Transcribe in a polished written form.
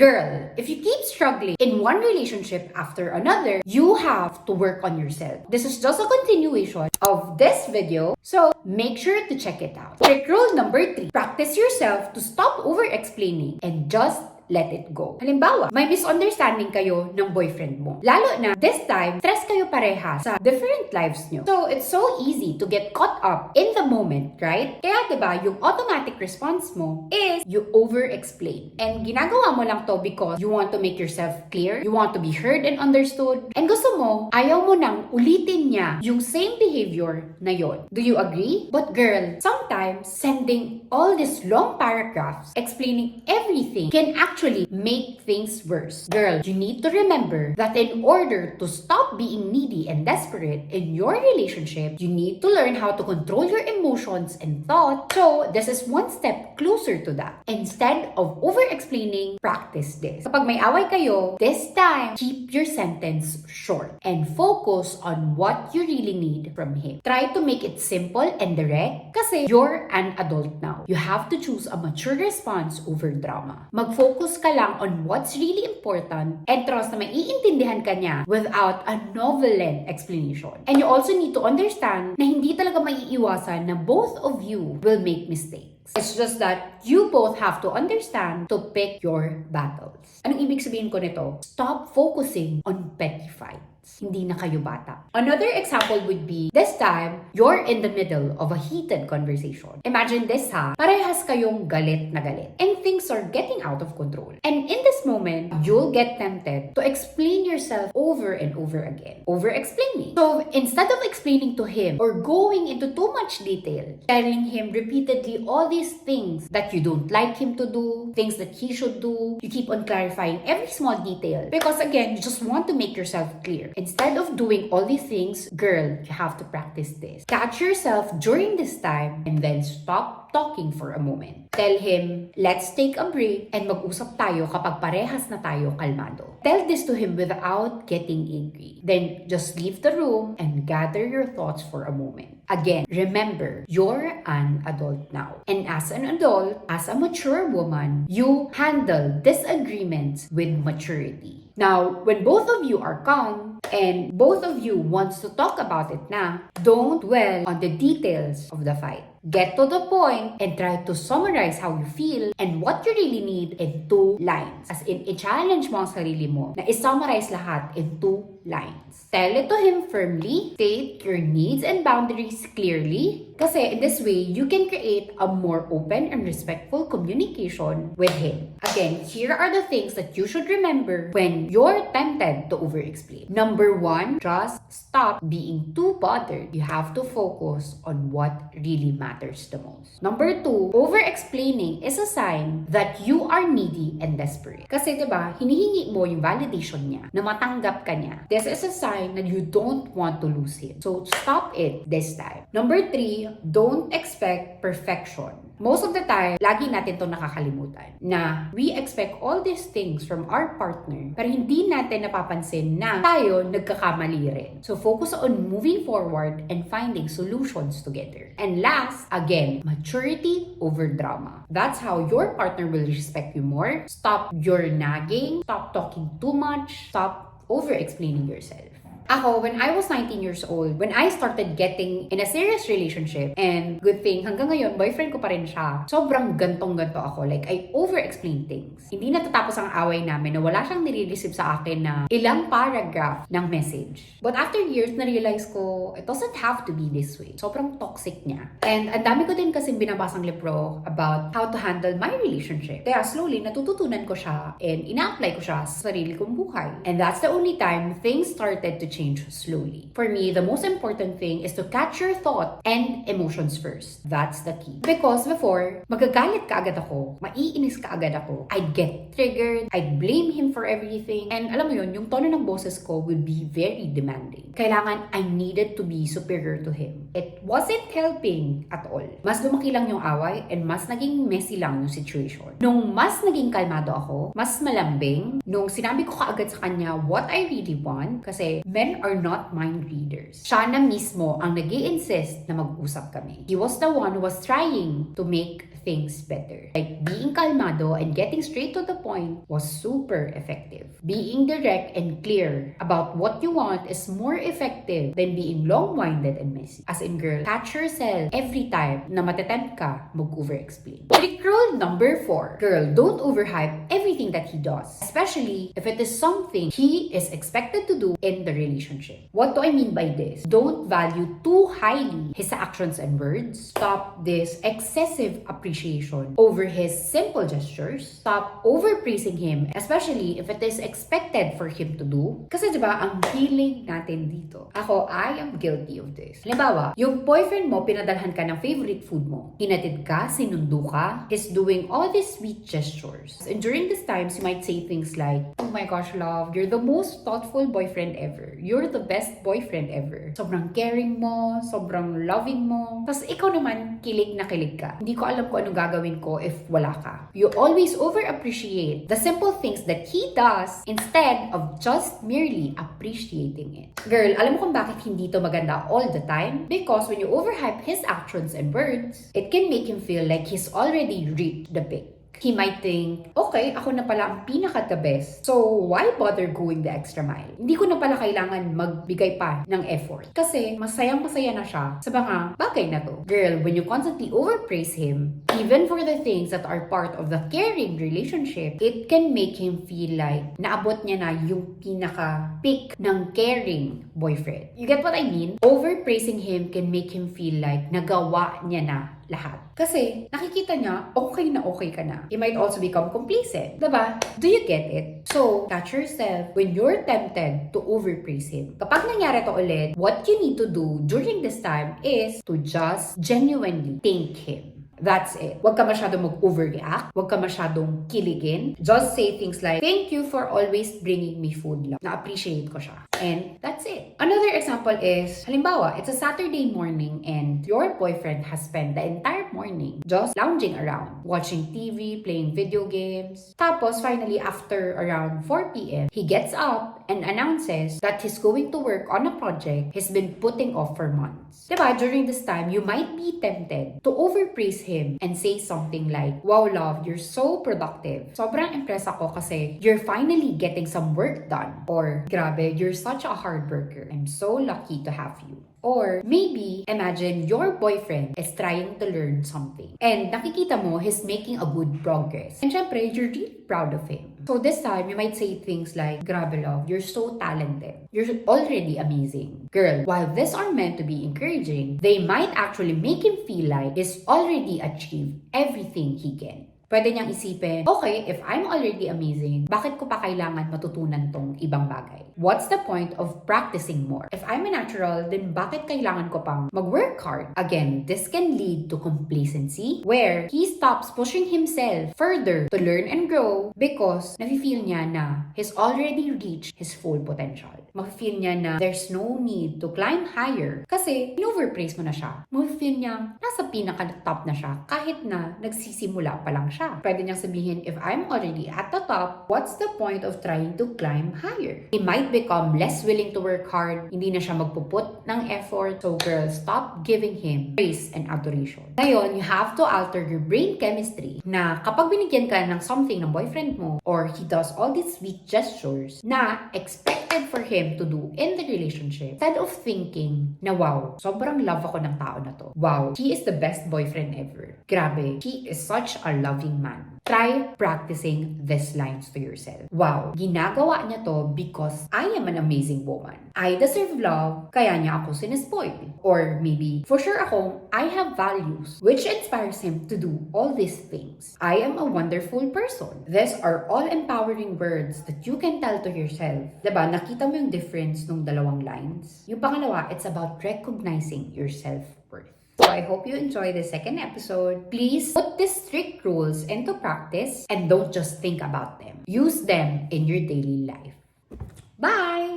Girl, if you keep struggling in one relationship after another, you have to work on yourself. This is just a continuation of this video, so make sure to check it out. Trick rule number 3. Practice yourself to stop over-explaining and just let it go. Halimbawa, may misunderstanding kayo ng boyfriend mo. Lalo na, this time, stress kayo pareha sa different lives nyo. So, it's so easy to get caught up in the moment, right? Kaya, diba, yung automatic response mo is you over-explain. And ginagawa mo lang to because you want to make yourself clear, you want to be heard and understood, and gusto mo, ayaw mo nang ulitin niya yung same behavior na yon. Do you agree? But girl, sometimes, sending all these long paragraphs explaining everything can actually make things worse. Girl, you need to remember that in order to stop being needy and desperate in your relationship, you need to learn how to control your emotions and thoughts. So, this is one step closer to that. Instead of over-explaining, practice this. Kapag may away kayo, this time, keep your sentence short and focus on what you really need from him. Try to make it simple and direct kasi you're an adult now. You have to choose a mature response over drama. Mag-focus ka lang on what's really important and trust na maiintindihan ka niya without a novel-length explanation. And you also need to understand na hindi talaga maiiwasan na both of you will make mistakes. It's just that you both have to understand to pick your battles. Anong ibig sabihin ko nito? Stop focusing on petty fights. Hindi na kayo bata. Another example would be, this time, you're in the middle of a heated conversation. Imagine this ha, parehas kayong galit na galit. And things are getting out of control. And in this moment, you'll get tempted to explain yourself over and over again. Over-explaining. So, instead of explaining to him or going into too much detail, telling him repeatedly all these things that you don't like him to do, things that he should do, you keep on clarifying every small detail. Because again, you just want to make yourself clear. Instead of doing all these things, girl, you have to practice this. Catch yourself during this time and then stop talking for a moment. Tell him, let's take a break and mag-usap tayo kapag parehas na tayo kalmado. Tell this to him without getting angry. Then just leave the room and gather your thoughts for a moment. Again, remember, you're an adult now. And as an adult, as a mature woman, you handle disagreements with maturity. Now, when both of you are calm and both of you wants to talk about it na, don't dwell on the details of the fight. Get to the point and try to summarize how you feel and what you really need in 2 lines. As in, i-challenge mo ang sarili mo na i-summarize lahat in 2 lines. Tell it to him firmly, state your needs and boundaries clearly, kasi in this way, you can create a more open and respectful communication with him. Again, here are the things that you should remember when you're tempted to over-explain. Number 1, just stop being too bothered. You have to focus on what really matters the most. Number 2, over-explaining is a sign that you are needy and desperate. Kasi diba, hinihingi mo yung validation niya, na matanggap ka niya. This is a sign that you don't want to lose him. So, stop it this time. Number 3, don't expect perfection. Most of the time, lagi natin itong nakakalimutan na we expect all these things from our partner pero hindi natin napapansin na tayo nagkakamali rin. So, focus on moving forward and finding solutions together. And last, again, maturity over drama. That's how your partner will respect you more. Stop your nagging. Stop talking too much. Stop over-explaining yourself. Ako, when I was 19 years old, when I started getting in a serious relationship, and good thing, hanggang ngayon, boyfriend ko pa rin siya, sobrang gantong-ganto ako. Like, I over-explain things. Hindi natatapos ang away namin na wala siyang nire-receive sa akin na ilang paragraph ng message. But after years, na-realize ko, it doesn't have to be this way. Sobrang toxic niya. And ang dami ko din kasing binabasang libro about how to handle my relationship. Kaya slowly, natututunan ko siya and ina-apply ko siya sa sarili kong buhay. And that's the only time things started to change slowly. For me, the most important thing is to catch your thought and emotions first. That's the key. Because before, magagalit ka agad ako, maiinis ka agad ako, I'd get triggered, I'd blame him for everything, and alam mo yun, yung tono ng boses ko would be very demanding. Kailangan, I needed to be superior to him. It wasn't helping at all. Mas lumaki lang yung away and mas naging messy lang yung situation. Nung mas naging kalmado ako, mas malambing, nung sinabi ko kaagad sa kanya what I really want, kasi men are not mind readers. Siya na mismo ang nag-i-insist na mag-usap kami. He was the one who was trying to make things better. Like being kalmado and getting straight to the point was super effective. Being direct and clear about what you want is more effective than being long-winded and messy. As in, girl, catch yourself every time na matetempt ka mag-overexplain. Trick rule number 4. Girl, don't overhype everything that he does, especially if it is something he is expected to do in the relationship. What do I mean by this? Don't value too highly his actions and words. Stop this excessive appreciation over his simple gestures. Stop overpraising him, especially if it is expected for him to do. Kasi diba, ang feeling natin dito. Ako, I am guilty of this. Halimbawa, yung boyfriend mo, pinadalhan ka ng favorite food mo. Hinatid ka, sinundo ka, he's doing all these sweet gestures. And during these times, you might say things like, oh my gosh, love, you're the most thoughtful boyfriend ever. You're the best boyfriend ever. Sobrang caring mo, sobrang loving mo. Tapos ikaw naman, kilig na kilig ka. Hindi ko alam kung anong gagawin ko if wala ka. You always over-appreciate the simple things that he does instead of just merely appreciating it. Girl, alam mo kung bakit hindi to maganda all the time? Because when you overhype his actions and words, it can make him feel like he's already reached the peak. He might think, okay, ako na pala ang pinaka-the best. So, why bother going the extra mile? Hindi ko na pala kailangan magbigay pa ng effort. Kasi, masayang-masaya na siya sa mga bagay na to. Girl, when you constantly overpraise him, even for the things that are part of the caring relationship, it can make him feel like naabot niya na yung pinaka-peak ng caring boyfriend. You get what I mean? Overpraising him can make him feel like nagawa niya na lahat. Kasi nakikita niya, okay na okay ka na. He might also become complacent. Diba? Do you get it? So, catch yourself when you're tempted to overpraise him. Kapag nangyari to ulit, what you need to do during this time is to just genuinely thank him. That's it. Huwag ka masyadong mag-overreact. Huwag ka masyadong kiligin. Just say things like, thank you for always bringing me food, love. Na-appreciate ko siya. And that's it. Another example is, halimbawa, it's a Saturday morning and your boyfriend has spent the entire morning just lounging around, watching TV, playing video games. Tapos, finally, after around 4 p.m., he gets up and announces that he's going to work on a project he's been putting off for months. Diba? During this time, you might be tempted to overpraise him and say something like, wow, love, you're so productive. Sobrang impressed ako kasi you're finally getting some work done. Or, grabe, you're such a hard worker. I'm so lucky to have you. Or maybe, imagine your boyfriend is trying to learn something. And nakikita mo, he's making a good progress. And syempre, you're really proud of him. So this time, you might say things like, grabe love, you're so talented. You're already amazing. Girl, while these are meant to be encouraging, they might actually make him feel like he's already achieved everything he can. Pwede niyang isipin, okay, if I'm already amazing, bakit ko pa kailangan matutunan tong ibang bagay? What's the point of practicing more? If I'm a natural, then bakit kailangan ko pang mag-work hard? Again, this can lead to complacency where he stops pushing himself further to learn and grow because nafe-feel niya na he's already reached his full potential. Mafe-feel niya na there's no need to climb higher kasi in-overpraise mo na siya. Mafe-feel niya nasa pinaka-top na siya kahit na nagsisimula pa lang siya. Pwede niyang sabihin, if I'm already at the top, what's the point of trying to climb higher? He might become less willing to work hard, hindi na siya magpuput ng effort. So girl, stop giving him praise and adoration. Ngayon, you have to alter your brain chemistry na kapag binigyan ka ng something ng boyfriend mo or he does all these sweet gestures na expected for him to do in the relationship, instead of thinking na wow, sobrang love ako ng tao na to. Wow, he is the best boyfriend ever. Grabe, he is such a loving man. Try practicing these lines to yourself. Wow, ginagawa niya to because I am an amazing woman. I deserve love, kaya niya ako sinespoil. Or maybe, for sure ako, I have values which inspires him to do all these things. I am a wonderful person. These are all empowering words that you can tell to yourself. Diba, nakita mo yung difference nung dalawang lines? Yung pangalawa, it's about recognizing your self-worth. So I hope you enjoy the second episode. Please put these strict rules into practice and don't just think about them. Use them in your daily life. Bye!